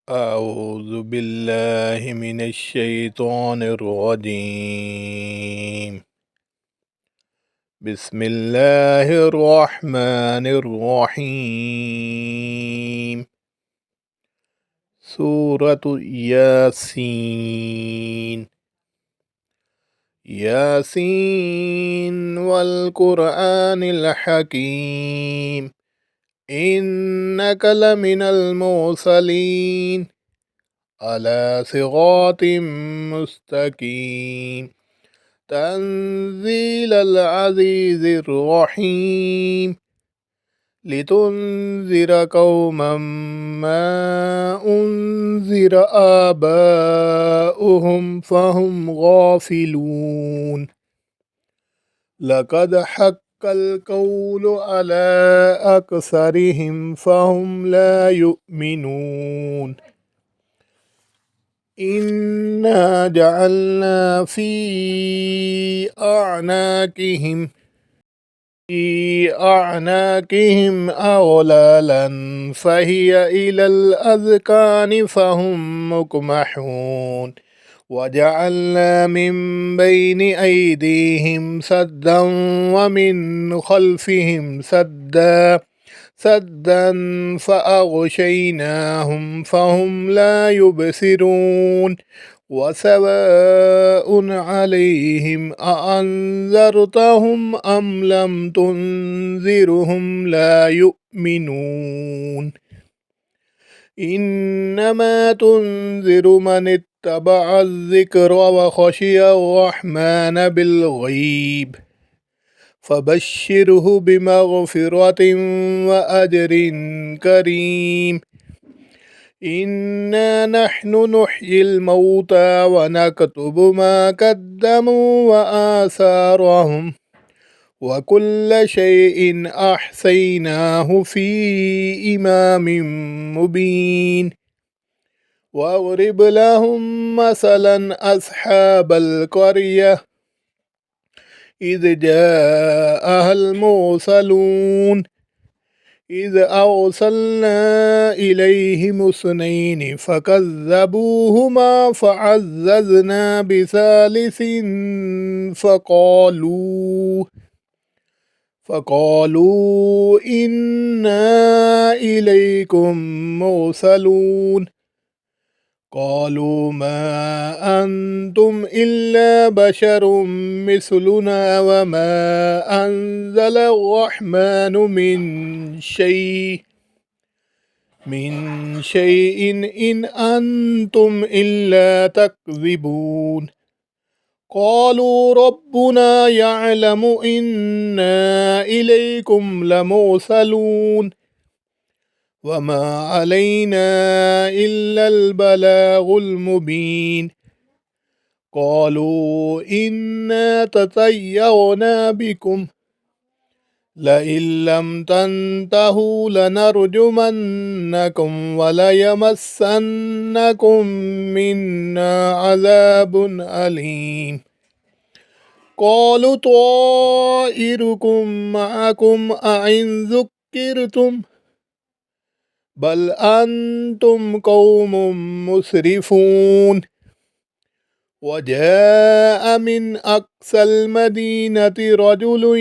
أعوذ بالله من الشيطان الرجيم. بسم الله الرحمن الرحيم. سورة ياسين. ياسين والقرآن الحكيم، إنك لمن المرسلين على صراط مستقيم، تنزيل العزيز الرحيم، لتنذر قوما ما أنذر آباؤهم فهم غافلون. لقد حق القول على أكثرهم فهم لا يؤمنون. إنا جعلنا في أعناقهم أغلالا فهي إلى الأذقان فهم مقمحون. وجعلنا من بين أيديهم سدا ومن خلفهم سدا فأغشيناهم فهم لا يبصرون. وسواء عليهم أأنذرتهم أم لم تنذرهم لا يؤمنون. إنما تنذر من اتبع الذكر وخشي الرحمن بالغيب، فبشره بمغفرة وأجر كريم. إنا نحن نحيي الموتى ونكتب ما قدموا وآثارهم، وكل شيء أحصيناه في إمام مبين. واضرب لهم مثلا أصحاب القرية إذ جاءها المرسلون إذ أرسلنا إليهم اثنين فكذبوهما فعززنا بثالث فقالوا إنا إليكم مرسلون. قالوا ما أنتم إلا بشر مثلنا وما أنزل الرحمن من شيء إن أنتم إلا تكذبون. قالوا ربنا يعلم إنا إليكم لمرسلون وما علينا إلا البلاغ المبين. قالوا إنا تطيرنا بكم لئن لم تنتهوا لنرجمنكم وليمسنكم منا عذاب أليم. قالوا طائركم معكم أئن ذكرتم بل أنتم قوم مسرفون. وجاء من أقصى المدينة رجل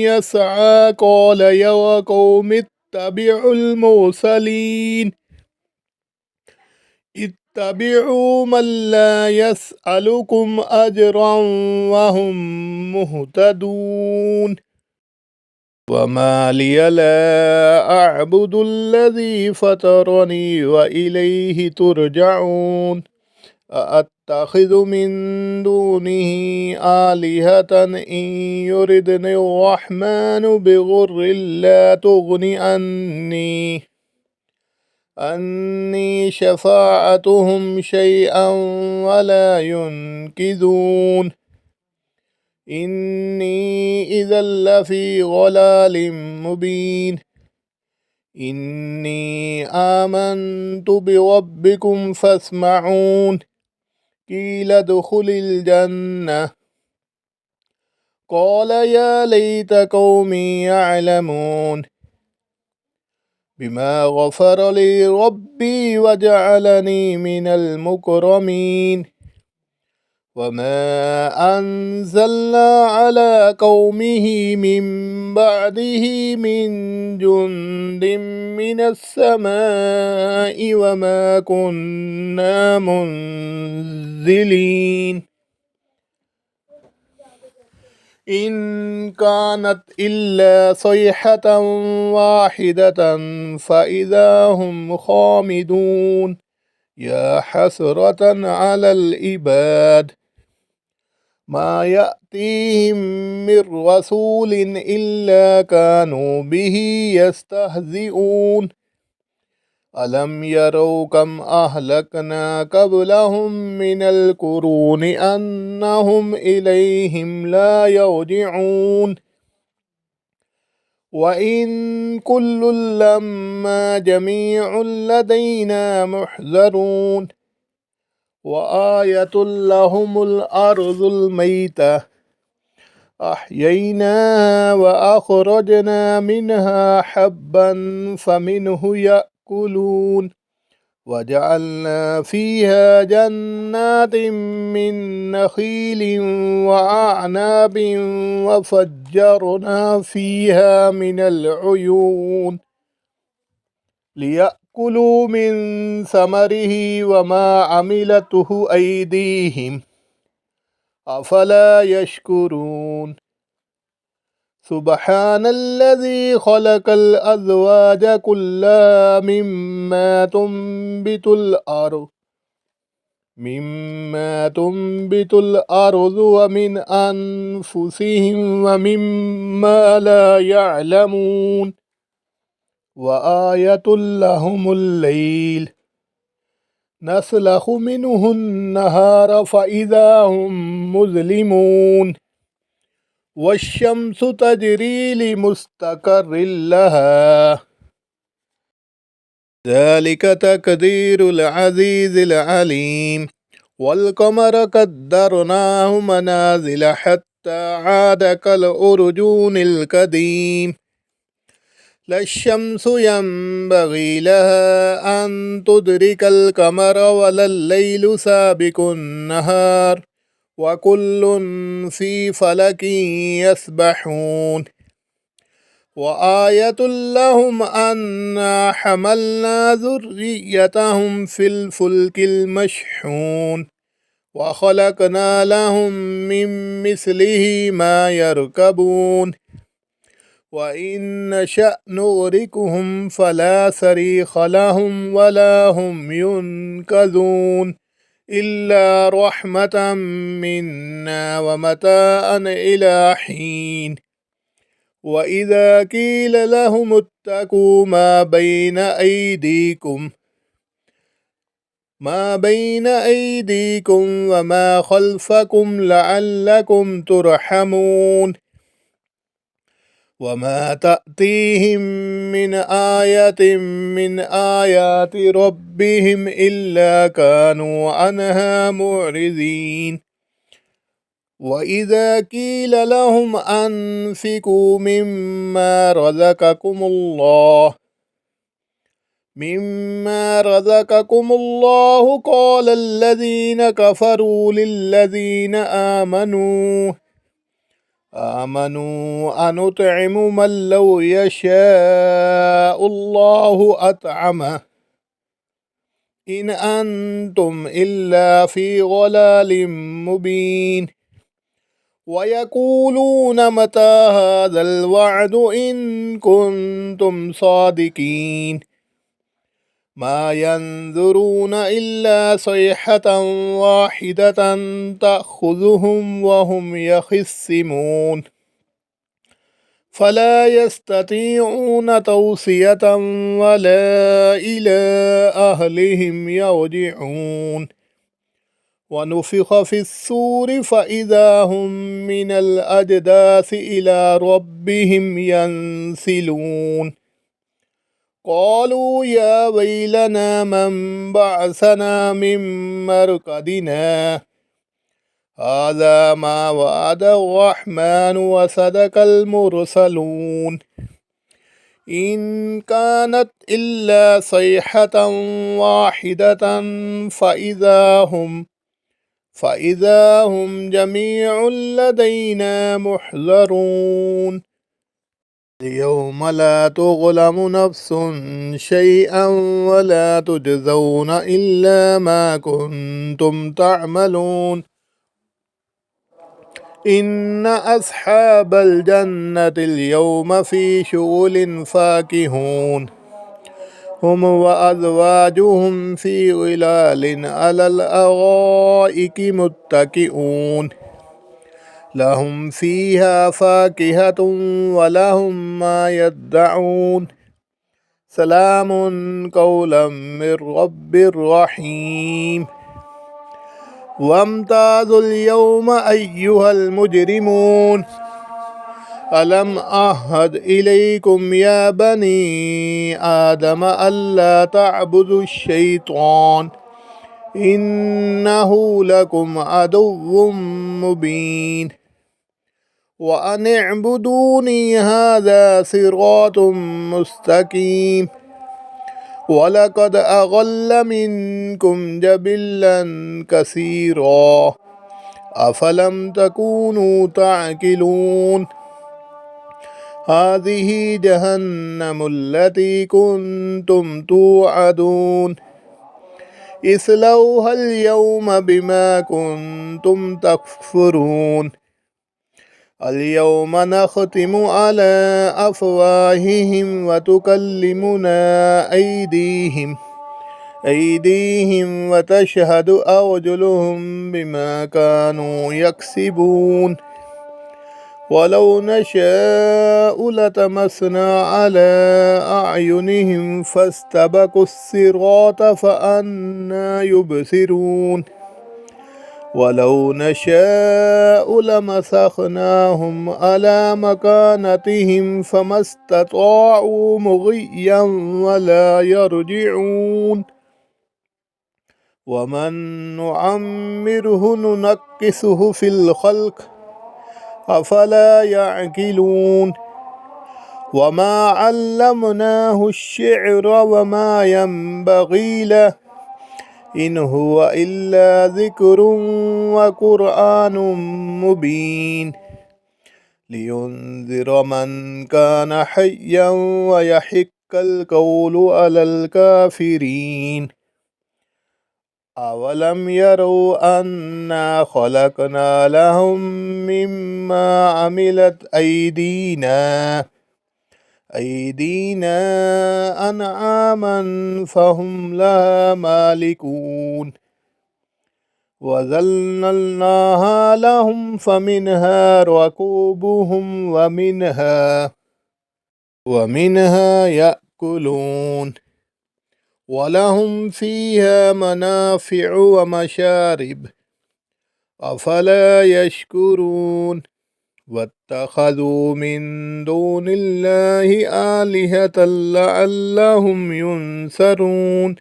يسعى قال يا قوم اتبعوا المرسلين اتبعوا من لا يسألكم أجرا وهم مهتدون. وما لي لا أعبد الذي فطرني وإليه ترجعون. أأتخذ من دونه آلهة إن يردني الرحمن بضر لا تغن عني شفاعتهم شيئا ولا ينقذون. إني إذا لفي ضلال مبين. إني آمنت بربكم فاسمعون. قيل ادخل الجنة. قال يا ليت قومي يعلمون. بما غفر لي ربي وجعلني من المكرمين وما أنزلنا على قومه من بعده من جند من السماء وما كنا منزلين إن كانت إلا صيحة واحدة فإذا هم خامدون يا حسرة على العباد ما يأتيهم من رسول إلا كانوا به يستهزئون ألم يروا كم أهلكنا قبلهم من القرون أنهم إليهم لا يرجعون وإن كل لما جميع لدينا محذرون وآية لهم الأرض الميتة أحييناها وأخرجنا منها حبا فمنه يأكلون وجعلنا فيها جنات من نخيل وأعناب وفجرنا فيها من العيون ليأكلوا من ثمره وما عملته أيديهم أفلا يشكرون سبحان الذي خلق الأزواج كلها مما تنبت الأرض ومن أنفسهم ومما لا يعلمون وآية لهم الليل نسلخ منه النهار فإذا هم مظلمون والشمس تجري لمستقر لها ذلك تقدير العزيز العليم والقمر قدرناه منازل حتى عاد كالأرجون القديم لا الشمس ينبغي لها أن تدرك القمر ولا الليل سابق النهار وكل في فلك يسبحون وآية لهم أنا حملنا ذريتهم في الفلك المشحون وخلقنا لهم من مثله ما يركبون وإن نشأ نغرقهم فلا صريخ لهم ولا هم ينقذون إلا رحمة منا ومتاعا إلى حين وإذا قيل لهم اتقوا ما بين أيديكم وما خلفكم لعلكم ترحمون وما تأتيهم من آية من آيات ربهم إلا كانوا عنها معرضين وإذا قيل لهم أنفقوا مما رزقكم الله قال الذين كفروا للذين آمنوا أنطعم من لو يشاء الله أطعمه إن أنتم إلا في ضلال مبين ويقولون متى هذا الوعد إن كنتم صادقين ما ينظرون إلا صيحة واحدة تأخذهم وهم يخصمون فلا يستطيعون توصية ولا إلى أهلهم يرجعون ونفخ في الصور فإذا هم من الأجداث إلى ربهم ينسلون قالوا يا ويلنا من بعثنا من مرقدنا هذا ما وعد الرحمن وصدق المرسلون إن كانت إلا صيحة واحدة فإذا هم جميع لدينا محضرون اليوم لا تظلم نفس شيئا ولا تجزون إلا ما كنتم تعملون إن أصحاب الجنة اليوم في شغل فاكهون هم وأزواجهم في ظلال على الأرائك متكئون لهم فيها فاكهة ولهم ما يدعون سلام قولا من رب رحيم وامتازوا اليوم أيها المجرمون ألم أعهد إليكم يا بني آدم ألا تعبدوا الشيطان إنه لكم عدو مبين وأن اعبدوني هذا صراط مستقيم ولقد أضل منكم جبلا كثيرا أفلم تكونوا تعقلون هذه جهنم التي كنتم توعدون اصلوها اليوم بما كنتم تكفرون اليوم نختم على أفواههم وتكلمنا أيديهم وتشهد أرجلهم بما كانوا يكسبون ولو نشاء لتمسنا على أعينهم فاستبقوا الصراط فأنى يبصرون ولو نشاء لمسخناهم على مكانتهم فما استطاعوا مضيا ولا يرجعون ومن نعمره ننكسه في الخلق أفلا يعقلون وما علمناه الشعر وما ينبغي له إن هو إلا ذكر وقرآن مبين لينذر من كان حيا ويحق القول على الكافرين أولم يروا أنا خلقنا لهم مما عملت أيدينا أنعاما فهم لها مالكون وذللناها لهم فمنها ركوبهم ومنها يأكلون ولهم فيها منافع ومشارب أفلا يشكرون واتخذوا من دون الله آلهة لعلهم ينصرون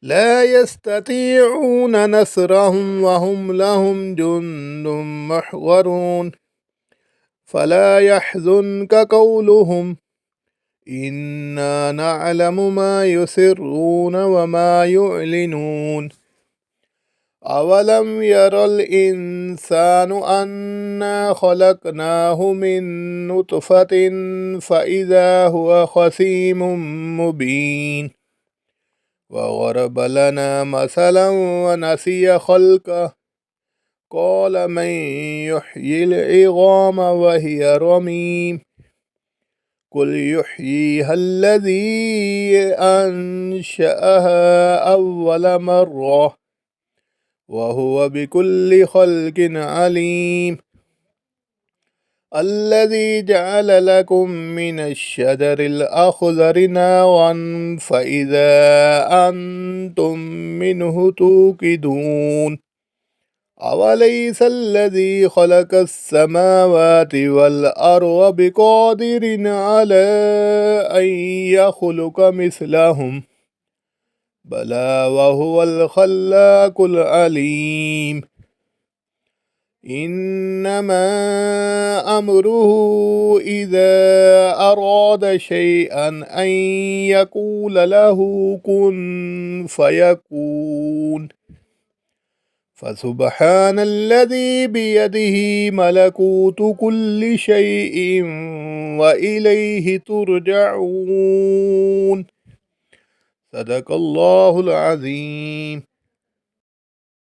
لا يستطيعون نصرهم وهم لهم جند محضرون فلا يحزنك قولهم إنا نعلم ما يسرون وما يعلنون أولم ير الإنسان أنا خلقناه من نطفة فإذا هو خصيم مبين وضرب لنا مثلا ونسي خلقه قال من يحيي العظام وهي رميم قل يحييها الذي أنشأها أول مرة وهو بكل خلق عليم الذي جعل لكم من الشجر الأخضر نارا فإذا أنتم منه توقدون أوليس الذي خلق السماوات والأرض بقادر على أن يخلق مثلهم بلى وهو الخلاق العليم إنما أمره إذا أراد شيئا أن يقول له كن فيكون فسبحان الذي بيده ملكوت كل شيء وإليه ترجعون. صدق الله العظيم.